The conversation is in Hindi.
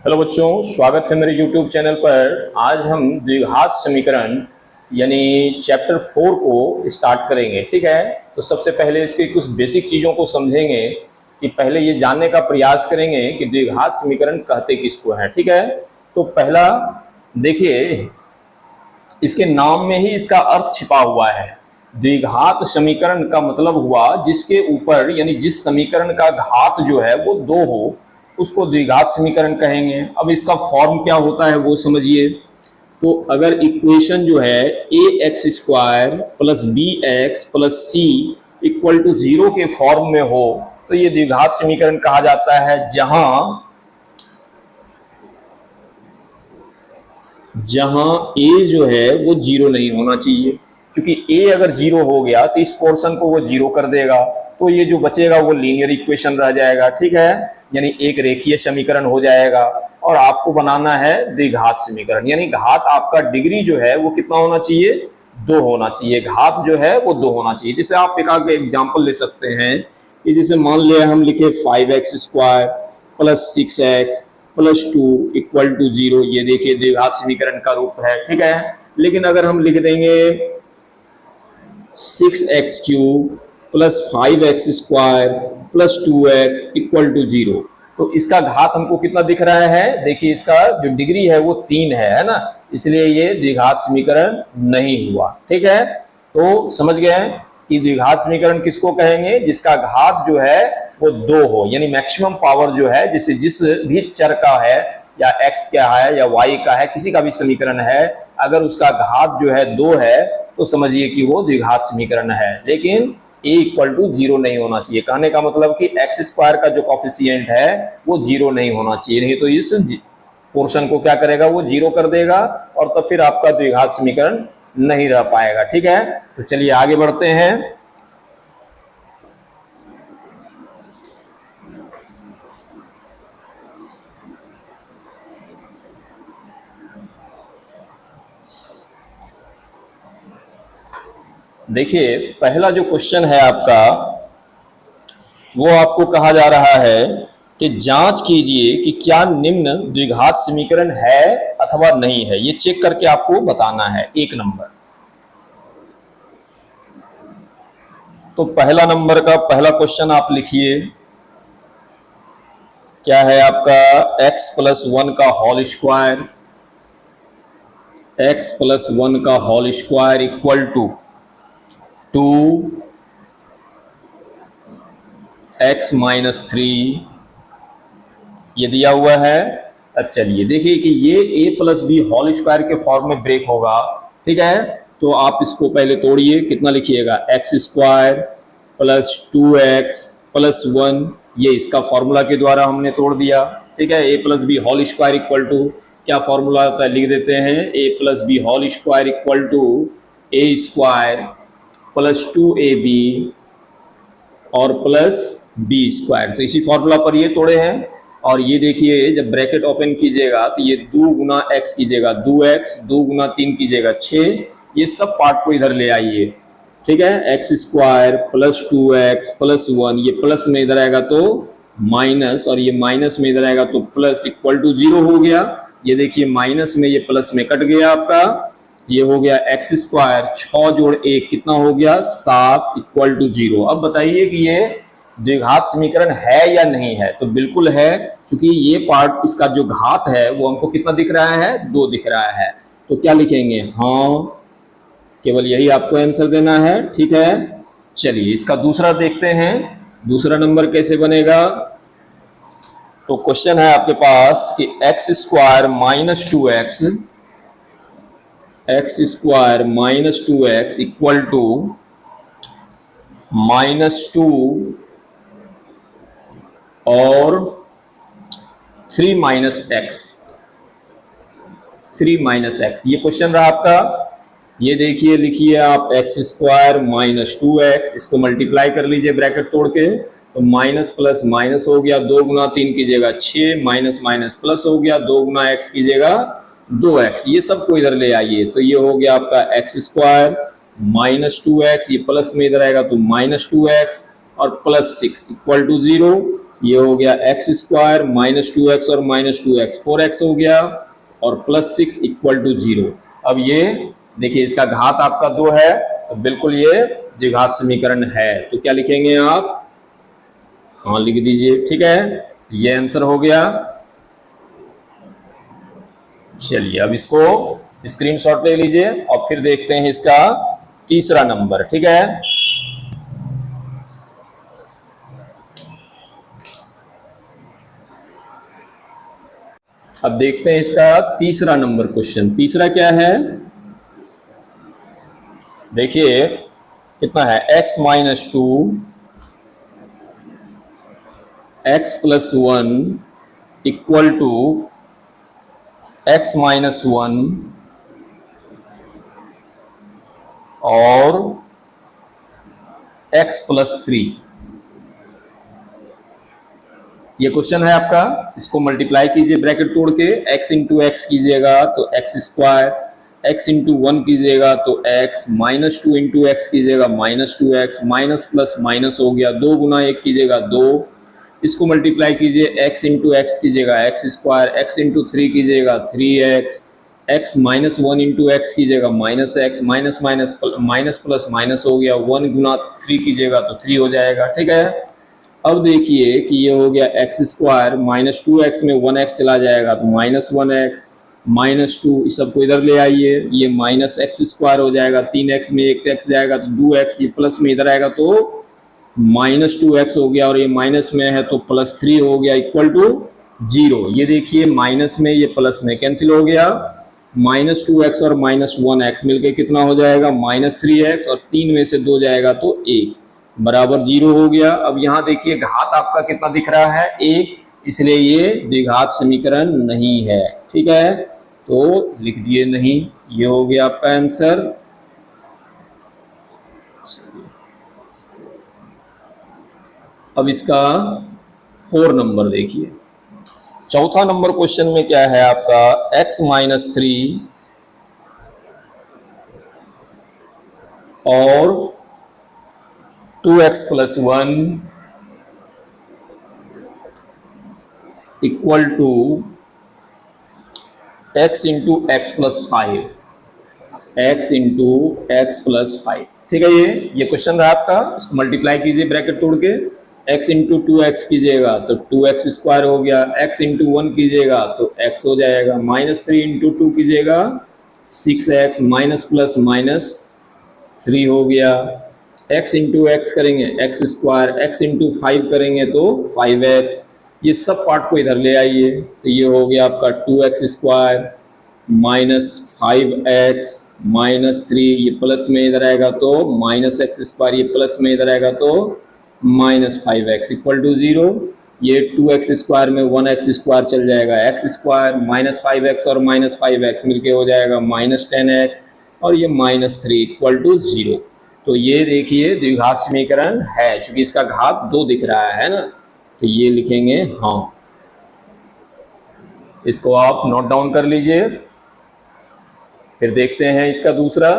हेलो बच्चों, स्वागत है मेरे YouTube चैनल पर। आज हम द्विघात समीकरण यानी चैप्टर 4 को स्टार्ट करेंगे। ठीक है, तो सबसे पहले इसकी कुछ बेसिक चीज़ों को समझेंगे कि पहले ये जानने का प्रयास करेंगे कि द्विघात समीकरण कहते किसको हैं। ठीक है, तो पहला देखिए, इसके नाम में ही इसका अर्थ छिपा हुआ है। द्विघात समीकरण का मतलब हुआ जिसके ऊपर यानी जिस समीकरण का घात जो है वो 2 हो, उसको द्विघात समीकरण कहेंगे। अब इसका फॉर्म क्या होता है वो समझिए। तो अगर इक्वेशन जो है a x square plus b x plus c equal to 0 के फॉर्म में हो तो ये द्विघात समीकरण कहा जाता है। जहां ए जो है वो 0 नहीं होना चाहिए, क्योंकि ए अगर 0 हो गया तो इस पोर्शन को वो 0 कर देगा, तो ये जो बचेगा वो लीनियर इक्वेशन रह जाएगा। ठीक है, यानी एक रेखीय समीकरण हो जाएगा। और आपको बनाना है द्विघात समीकरण, यानी घात आपका डिग्री जो है वो कितना होना चाहिए, 2 होना चाहिए। घात जो है वो 2 होना चाहिए। जैसे आप एक आगे एग्जाम्पल ले सकते हैं कि जैसे मान लिया हम लिखे 5x square plus 6x plus 2 equal to 0। ये देखिए द्विघात समीकरण का रूप है। ठीक है, लेकिन अगर हम लिख देंगे 6x cube plus 5x square plus 2x equal to 0, तो इसका घात हमको कितना दिख रहा है। देखिए इसका जो डिग्री है वो 3 है ना, इसलिए ये द्विघात समीकरण नहीं हुआ। ठीक है, तो समझ गए कि द्विघात समीकरण किसको कहेंगे, जिसका घात जो है वो 2 हो, यानी मैक्सिमम पावर जो है जिस भी चर का है या x का है या y का है, किसी का भी समीकरण है, अगर उसका घात जो है 2 है तो समझिए कि वो द्विघात समीकरण है। लेकिन a इक्वल टू 0 नहीं होना चाहिए। कहने का मतलब कि एक्स स्क्वायर का जो कॉफिशिएंट है वो 0 नहीं होना चाहिए, नहीं तो इस पोर्शन को क्या करेगा, वो 0 कर देगा और तब फिर आपका द्विघात समीकरण नहीं रह पाएगा। ठीक है, तो चलिए आगे बढ़ते हैं। देखिए पहला जो क्वेश्चन है आपका, वो आपको कहा जा रहा है कि जांच कीजिए कि क्या निम्न द्विघात समीकरण है अथवा नहीं है। ये चेक करके आपको बताना है 1 नंबर। तो पहला नंबर का पहला क्वेश्चन आप लिखिए, क्या है आपका, x प्लस 1 का होल स्क्वायर, x प्लस 1 का whole square equal to 2x minus 3, ये दिया हुआ है। अब चलिए देखिए कि ये a plus b whole square के फॉर्म में ब्रेक होगा। ठीक है, तो आप इसको पहले तोड़िए। कितना लिखिएगा, x square plus 2x plus 1, ये इसका फॉर्मूला के द्वारा हमने तोड़ दिया। ठीक है, a plus b whole square equal to, क्या फॉर्मूला होता है, लिख देते हैं a plus b whole square equal to a square plus 2ab और प्लस बी स्क्वायर। तो इसी फॉर्मूला पर ये तोड़े हैं। और ये देखिए जब ब्रैकेट ओपन कीजिएगा तो ये 2 गुना एक्स कीजिएगा 2x, 2 गुना 3 कीजिएगा 6, ये सब पार्ट को इधर ले आइए। ठीक है, x square plus 2x plus 1, ये प्लस में इधर आएगा तो माइनस, और ये माइनस में इधर आएगा तो प्लस, इक्वल टू 0 हो गया। ये देखिए माइनस में ये प्लस में कट गया आपका, ये हो गया एक्स स्क्वायर 6 जोड़ 1 कितना हो गया 7 इक्वल टू 0। अब बताइए कि ये द्विघात समीकरण है या नहीं है। तो बिल्कुल है, क्योंकि ये पार्ट इसका जो घात है वो हमको कितना दिख रहा है, 2 दिख रहा है। तो क्या लिखेंगे, हाँ, केवल यही आपको आंसर देना है। ठीक है, चलिए इसका दूसरा देखते हैं, दूसरा नंबर कैसे बनेगा। तो क्वेश्चन है आपके पास कि x square minus 2x, x square minus 2x equal to -2 और 3 माइनस एक्स, 3 माइनस एक्स, ये क्वेश्चन रहा आपका। ये देखिए लिखिए आप एक्स स्क्वायर माइनस 2x, इसको मल्टीप्लाई कर लीजिए ब्रैकेट तोड़ के, तो माइनस प्लस माइनस हो गया, 2 गुना 3 कीजिएगा 6, माइनस माइनस प्लस हो गया, 2 गुना एक्स कीजिएगा 2x, ये सबको इधर ले आइए। तो ये हो गया आपका एक्स स्क्वायर माइनस 2x, ये प्लस में इधर आएगा तो माइनस 2x और प्लस 6 इक्वल टू 0। ये हो गया एक्स स्क्वायर माइनस 2x और माइनस 2x 4x हो गया और प्लस 6 इक्वल टू 0। अब ये देखिए इसका घात आपका 2 है तो बिल्कुल ये द्विघात समीकरण है। तो क्या लिखेंगे आप? हाँ लिख दीजिए, ठीक है, ये आंसर हो गया। चलिए अब इसको स्क्रीनशॉट ले लीजिए और फिर देखते हैं इसका तीसरा नंबर, ठीक है। अब देखते हैं इसका तीसरा नंबर क्वेश्चन। तीसरा क्या है? देखिए कितना है, x minus 2 x plus 1 equal to x minus 1 और x प्लस 3। ये क्वेश्चन है आपका, इसको मल्टीप्लाई कीजिए ब्रैकेट तोड़ के, x इंटू एक्स कीजिएगा तो एक्स स्क्वायर, x इंटू 1 कीजिएगा तो x, माइनस 2 इंटू एक्स कीजिएगा minus 2x, minus plus minus हो गया, 2 गुना 1 कीजिएगा 2, इसको मल्टीप्लाई कीजिए, x इंटू एक्स कीजिएगा एक्स स्क्वायर, x इंटू 3 कीजिएगा 3x, x minus 1 into x कीजिएगा minus x, minus minus minus plus minus हो गया, 1 गुना 3 कीजिएगा तो 3 हो जाएगा, ठीक है। अब देखिए कि ये हो गया एक्स स्क्वायर, माइनस 2x में 1x चला जाएगा तो माइनस 1x, माइनस 2 इस सबको इधर ले आइए, ये माइनस एक्स स्क्वायर हो जाएगा, 3x में 1x जाएगा तो 2x, ये प्लस में इधर आएगा तो माइनस 2x हो गया और ये माइनस में है तो प्लस 3 हो गया इक्वल टू 0। ये देखिए माइनस में ये प्लस में कैंसिल हो गया, माइनस 2x और माइनस 1x मिलके कितना हो जाएगा माइनस 3x और 3 में से 2 जाएगा तो 1 बराबर 0 हो गया। अब यहाँ देखिए घात आपका कितना दिख रहा है 1, इसलिए ये द्विघात समीकरण नहीं है, ठीक है, तो लिख दिए नहीं, ये हो गया आपका आंसर। अब इसका 4 नंबर देखिए। चौथा नंबर क्वेश्चन में क्या है आपका, x माइनस 3 और 2x plus 1 equal to x into x plus 5, x into x plus 5, ठीक है। ये क्वेश्चन रहा आपका, इसको मल्टीप्लाई कीजिए ब्रैकेट तोड़ के, x इंटू 2x कीजिएगा तो 2x स्क्वायर हो गया, x इंटू 1 कीजिएगा तो x हो जाएगा, माइनस 3 इंटू 2 कीजिएगा 6x, माइनस प्लस माइनस 3 हो गया, x इंटू एक्स करेंगे एक्स स्क्वायर, x इंटू 5 करेंगे तो 5x, ये सब पार्ट को इधर ले आइए तो ये हो गया आपका 2x square minus 5x minus 3, ये प्लस में इधर आएगा तो माइनस एक्स स्क्वायर, ये प्लस में इधर आएगा तो माइनस 5x इक्वल टू 0। ये 2x स्क्वायर में 1x स्क्वायर चल जाएगा, एक्स स्क्वायर माइनस 5x और माइनस 5x मिलके हो जाएगा माइनस 10x और ये माइनस 3 इक्वल टू 0। तो ये देखिए द्विघात समीकरण है, चूंकि इसका घात 2 दिख रहा है ना, तो ये लिखेंगे हाँ। इसको आप नोट डाउन कर लीजिए। फिर देखते हैं इसका दूसरा।